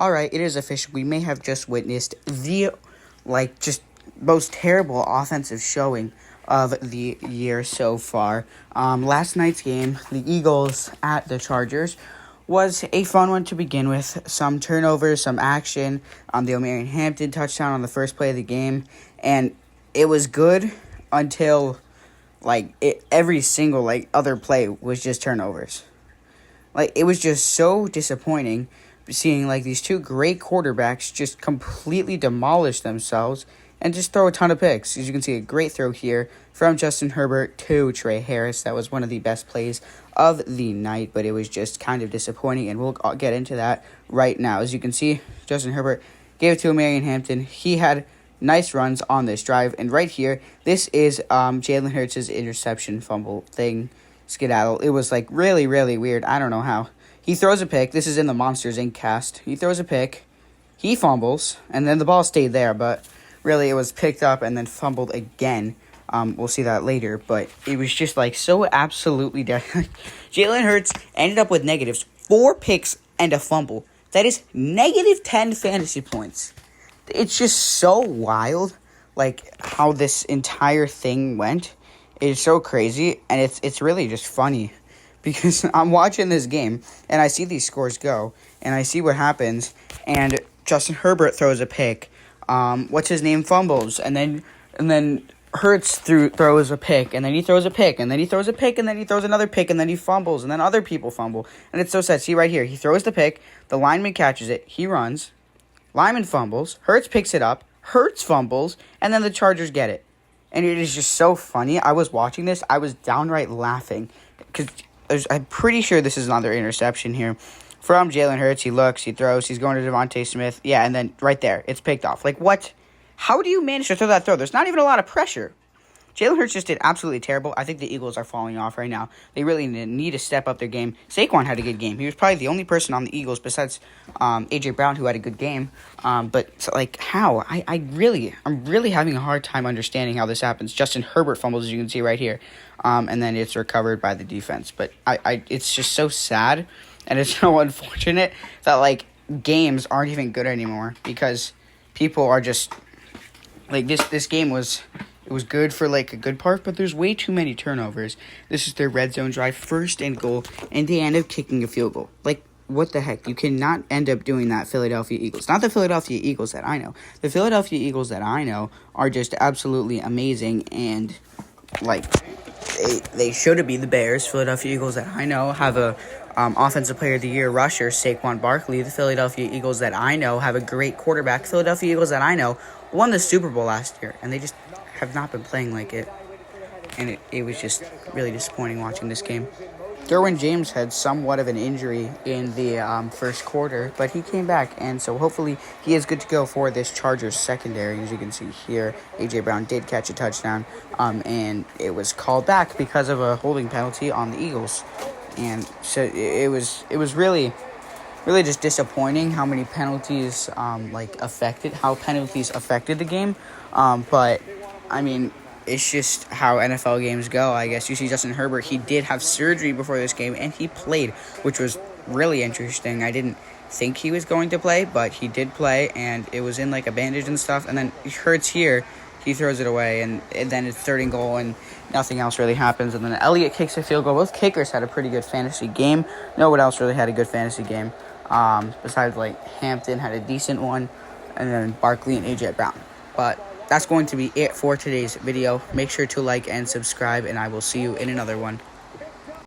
All right, it is official. We may have just witnessed the, just most terrible offensive showing of the year so far. Last night's game, the Eagles at the Chargers, was a fun one to begin with. Some turnovers, some action. The Omarion Hampton touchdown on the first play of the game, and it was good until every single other play was just turnovers. It was just so disappointing seeing these two great quarterbacks just completely demolish themselves and just throw a ton of picks. As you can see, a great throw here from Justin Herbert to Trey Harris. That was one of the best plays of the night, but it was just kind of disappointing, and we'll get into that right now. As you can see, Justin Herbert gave it to Omarion Hampton. He had nice runs on this drive, and right here, this is Jalen Hurts' interception fumble thing skedaddle. It was really, really weird. I don't know how. He throws a pick. This is in the Monsters Inc. cast. He throws a pick. He fumbles, and then the ball stayed there, but really it was picked up and then fumbled again. We'll see that later, but it was just so absolutely dead. Jalen Hurts ended up with negatives, 4 picks and a fumble. That is negative 10 fantasy points. It's just so wild, how this entire thing went. It's so crazy, and it's really just funny, because I'm watching this game, and I see these scores go, and I see what happens, and Justin Herbert throws a pick. Fumbles, and then Hurts throws a pick, and then he throws a pick, and then he throws a pick, and then he throws another pick, and then he fumbles, and then other people fumble, and it's so sad. See right here, he throws the pick, the lineman catches it, he runs, lineman fumbles, Hurts picks it up, Hurts fumbles, and then the Chargers get it. And it is just so funny. I was watching this, I was downright laughing, because I'm pretty sure this is another interception here from Jalen Hurts. He looks, he throws, he's going to Devontae Smith. Yeah, and then right there, it's picked off. What? How do you manage to throw that throw? There's not even a lot of pressure. Jalen Hurts just did absolutely terrible. I think the Eagles are falling off right now. They really need to step up their game. Saquon had a good game. He was probably the only person on the Eagles besides A.J. Brown who had a good game. How? I'm really having a hard time understanding how this happens. Justin Herbert fumbles, as you can see right here. And then it's recovered by the defense. But it's just so sad, and it's so unfortunate that, games aren't even good anymore, because people are just, this game was... It was good for a good part, but there's way too many turnovers. This is their red zone drive, 1st and goal, and they end up kicking a field goal. What the heck? You cannot end up doing that, Philadelphia Eagles. Not the Philadelphia Eagles that I know. The Philadelphia Eagles that I know are just absolutely amazing, and they should be the Bears. Philadelphia Eagles that I know have a Offensive Player of the Year rusher, Saquon Barkley. The Philadelphia Eagles that I know have a great quarterback. Philadelphia Eagles that I know won the Super Bowl last year, and they just have not been playing like it. And it was just really disappointing watching this game. Derwin James had somewhat of an injury in the first quarter, but he came back, and so hopefully he is good to go for this Chargers secondary. As you can see here, A.J. Brown did catch a touchdown, and it was called back because of a holding penalty on the Eagles. And so it was really just disappointing how many penalties affected the game. But I mean, it's just how NFL games go, I guess. You see Justin Herbert, he did have surgery before this game, and he played, which was really interesting. I didn't think he was going to play, but he did play, and it was in a bandage and stuff. And then Hurts here, he throws it away, and then it's 3rd and goal, and nothing else really happens. And then Elliott kicks a field goal. Both kickers had a pretty good fantasy game. No one else really had a good fantasy game. Besides Hampton had a decent one, and then Barkley and A.J. Brown. But that's going to be it for today's video. Make sure to like and subscribe, and I will see you in another one.